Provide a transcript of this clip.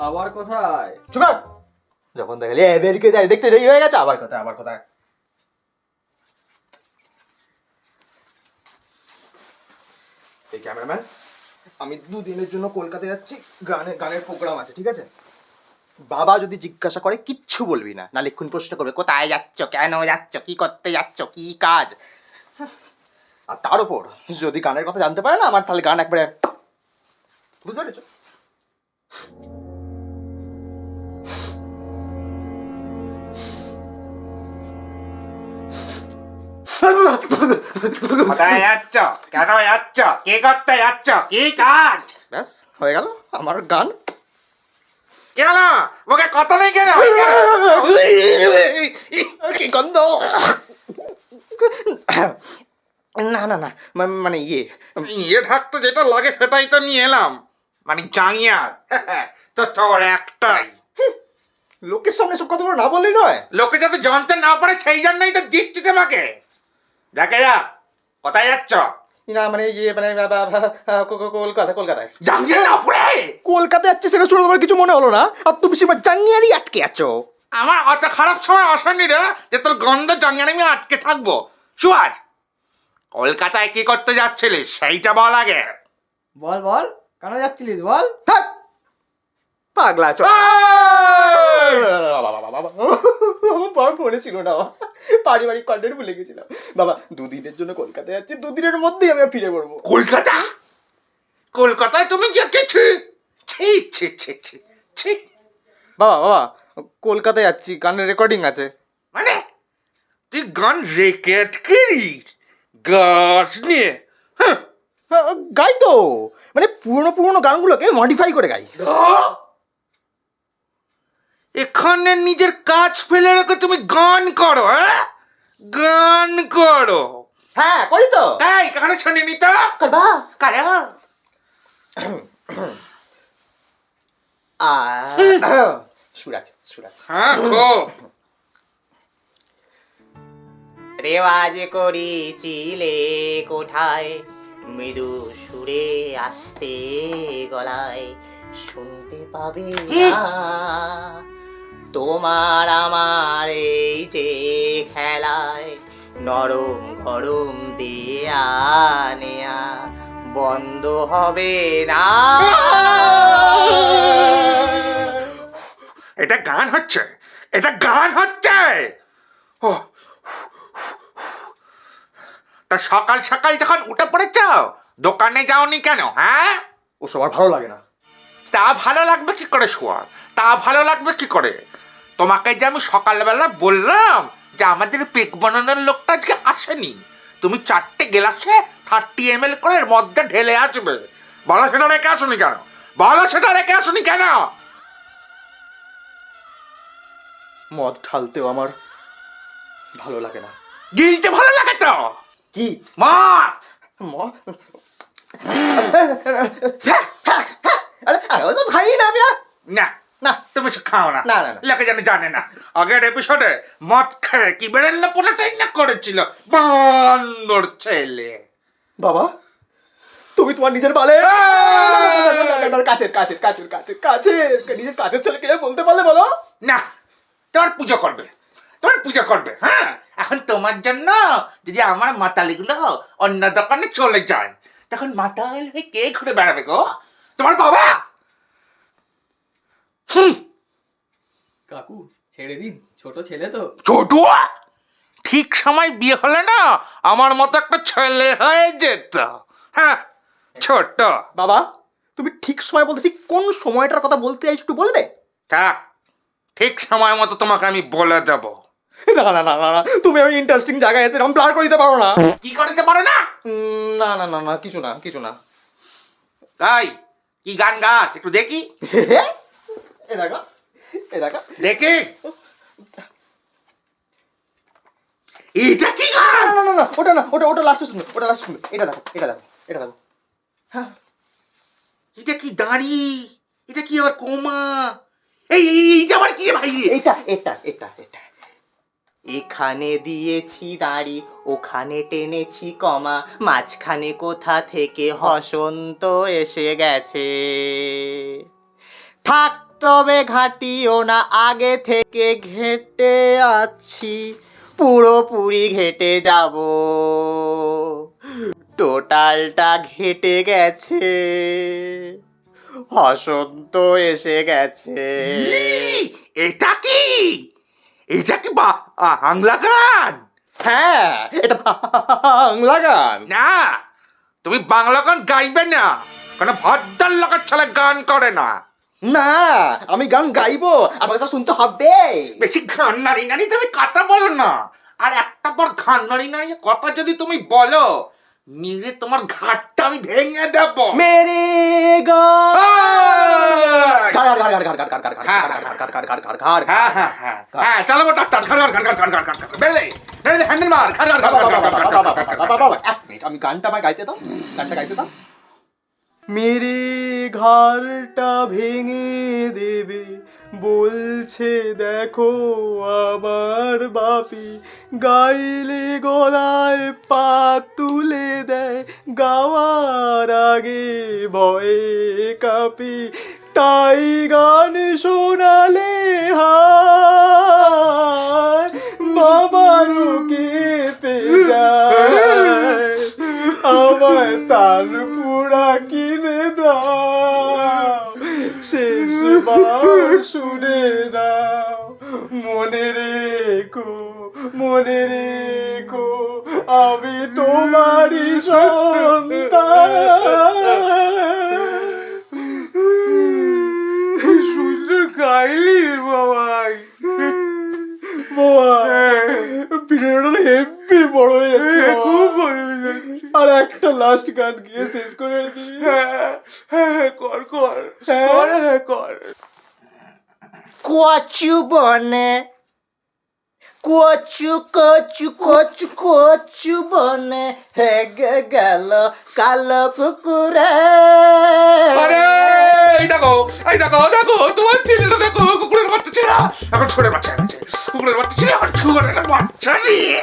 আবার কোথায়? চুপ কর। যখন দেখালি বেরিকে যাই দেখতে দেরি হয়ে গেছে, আবার কোথায় আবার কোথায়। এই ক্যামেরাম্যান, আমি 2 দিনের জন্য কলকাতা যাচ্ছি, গানের প্রোগ্রাম আছে, ঠিক আছে? বাবা যদি জিজ্ঞাসা করে কিচ্ছু বলবি না, নাহলে এক্ষুনি প্রশ্ন করবে কোথায় যাচ্ছ, কেন যাচ্ছ, কি করতে যাচ্ছ, কি কাজ। আর তার উপর যদি গানের কথা জানতে পারে না আমার, তাহলে গান একবারে, বুঝতে পেরেছো? কোথায় যাচ্ছ, কেন যাচ্ছ, কি করতে যাচ্ছ, কি কাজ? ব্যাস হয়ে গেল আমার গান। কেন মুখে কথা নেই কেন? কি গন্ধ! না না না, মানে ইয়ে থাকতে যেটা লাগে সেটাই তো নিয়ে এলাম, মানে জাঙ্গিয়ার। তো তোর একটাই, লোকের সামনে সব কথা না বললেই নয়। লোকে যাতে জানতে না পারে সেই জন্যই তো দিচ্ছি তোমাকে। দেখে যা, কোথায় যাচ্ছ? না মানে মানে কলকাতায় জাঙ্গিয়ার না পড়ে কলকাতায় যাচ্ছে, সেটা শুনে তোমার কিছু মনে হলো না? আর তুমি বেশিরভাগ জাঙ্গিয়ারই আটকে আছো। আমার অত খারাপ সময় আসেনি রে যে তোর গন্ধ জাঙ্গিয়ার আমি আটকে থাকবো। শুয়ার, কলকাতায় কি করতে যাচ্ছিলিস সেইটা বল আগে। বল বল, কেন যাচ্ছিলিস বল? থাক, পাগলা আছো। আমার ফোনে ছিল না, পারিবারিক কন্টেন্ট ভুলে গেছিলাম। বাবা 2 দিনের জন্য কলকাতায় যাচ্ছি, 2 দিনের মধ্যেই আমি ফিরে পড়বো। কলকাতা? কলকাতায় তুমি গেছি? ছি ছি ছি ছি ছি। বাবা বাবা কলকাতায় যাচ্ছি, গানের রেকর্ডিং আছে। মানে তুই গান রেকর্ড করিস গাছ নিয়ে? হ্যাঁ। গাই তো, মানে পুরনো পুরনো গানগুলোকে মডিফাই করে গাই। এখানে নিজের কাজ ফেলে রেখে তুমি গান করো? হ্যাঁ, গান করো? হ্যাঁ করি তো। তাই কানে শুনিনি তো? করবা কারা? সুর আছে সুর আছে। হ্যাঁ খুব। রেওয়াজ করেছিলে কোঠায়, মৃদু সুরে আসতে গলায়, শুনতে পাবে না তোমার আমার এই যে খেলায়, নরম গরম দেয়া নেয়া বন্ধ হবে না। এটা গান হচ্ছে, এটা গান হচ্ছে। ও, তা সকাল সকাল যখন উঠে পড়েছ দোকানে যাওনি কেন? হ্যাঁ, ও সবার ভালো লাগে না। তা ভালো লাগবে কি করে শোয়ার? তা ভালো লাগবে কি করে? তোমাকে যে আমি সকালবেলা বললাম যে আমাদের পেক বানানোর লোকটা আজকে আসেনি, তুমি 4টে গ্লাসে 30 ml করে এর মধ্যে ঢেলে আসবে, বলো সেটা রেখে আসুনি কেন? বলো সেটা রেখে আসুনি কেন? মদ ঢালতেও আমার ভালো লাগে না। গিলতে ভালো লাগে তো? কি মদ? মদ? ওসব খাই না আমি। না না তুমি সে খাও না, না, না, না। লোকে যেন জানে না। আগের এপিসোডে মদ খেয়ে কি বেরেল্লা পোলাটাই না করেছিল বান্দর ছেলে। বাবা তুমি তোমার নিজের বালে কাছের কাছের কাছের কাছের কাছের নিজের কাছের ছেলে কে বলতে পারলে বলো? না, তোমার পুজো করবে, তোমার পুজো করবে। হ্যাঁ, এখন তোমার জন্য যদি আমার মাতালিগুলো অন্য দোকানে চলে যায় তখন মাতাল হয়ে কে ঘুরে বেড়াবে গো? তোমার বাবা? কাকু ছেড়ে দিন, ছোট ছেলে তো। ছোট? ঠিক সময় বিয়ে হলে না আমার মতো একটা ছেলে হয়ে যেত। হ্যাঁ, ছোট। বাবা তুমি ঠিক সময় বলতে ঠিক কোন সময়টার কথা বলতে চাইছো একটু বলবে? থাক, ঠিক সময় মতো তোমাকে আমি বলে দেব। না না না না না, তুমি আমি ইন্টারেস্টিং জায়গায় এসে এরকম প্লান করে দিতে পারো না। কি করে দিতে পারো না? না না না না কিছু না কিছু না। তাই কি গান গাছ একটু দেখি, এ দেখো এ দেখো দেখি। এটা কি গান? না না না ওটা না, ওটা ওটা লাস্টে শুনো, ওটা লাস্টে শুনো। এটা দেখো এটা দেখো এটা দেখো। হ্যাঁ এটা কি দাঁড়ি? এটা কি আবার কোমা? এইটা আবার কি ভাই? এটা এটা এটা এটা এখানে দিয়েছি দাড়ি, ওখানে টেনেছি কমা, মাঝখানে কোথা থেকে বসন্ত এসে গেছে, থাক তবে ঘাটিও না, আগে থেকে ঘেটে আছি, পুরোপুরি ঘেটে যাব, টোটালটা ঘেটে গেছে, বসন্ত এসে গেছে। এটা কি বাংলা গান? হ্যাঁ, এটা বাংলা গান। না, তুমি বাংলা গান গাইবে না, কারণ ভদ্রলোকের ছেলে গান করে না। না, আমি গান গাইবো, আমার কাছে শুনতে হবে। বেশি ঘান নাড়ি নাড়ি তুমি কথা বলো না, আর একটা পর ঘান নাড়ি নাড়ি কথা যদি তুমি বলো, নিলে তোমার ঘাটটা আমি ভেঙে দেব। মেরে হ্যাঁ চলো ডাক্তার, বেরলে হ্যান্ডেল মার। আমি গানটা আমায় গাইতে দাও, গানটা গাইতে দাও। মেরে ঘরটা ভেঙে দেবে বলছে দেখো আমার বাপি, গাইলে গলায় পা তুলে দেয়, গাওয়ার আগে ভয়ে কাঁপি, তাই গান শোনালে হায় বাবারও কেঁপে যায়, আমায় তার পুরা কিনে দাও, শেষবার শুনে দাও, মনে রেখো আমি তোমারই সন্তান। সুন্দর গাইলি বাবাই, ভিডিওটা হেভি বড় হয়ে যাচ্ছে, খুব বড় হয়ে যাচ্ছে। আর একটা লাস্ট গান গিয়ে শেষ করে দিই। হ্যাঁ কর। কচু বনে, কচু বনে হেগে গেল কালো কুকুরে। আরে এই দেখো তোমার ছেলেটা দেখো, কুকুরের বাচ্চা ছিল, এখন ছোটের বাচ্চা আছে, কুকুরের বাচ্চা ছিল, এখন ছোটের বাচ্চা নিয়ে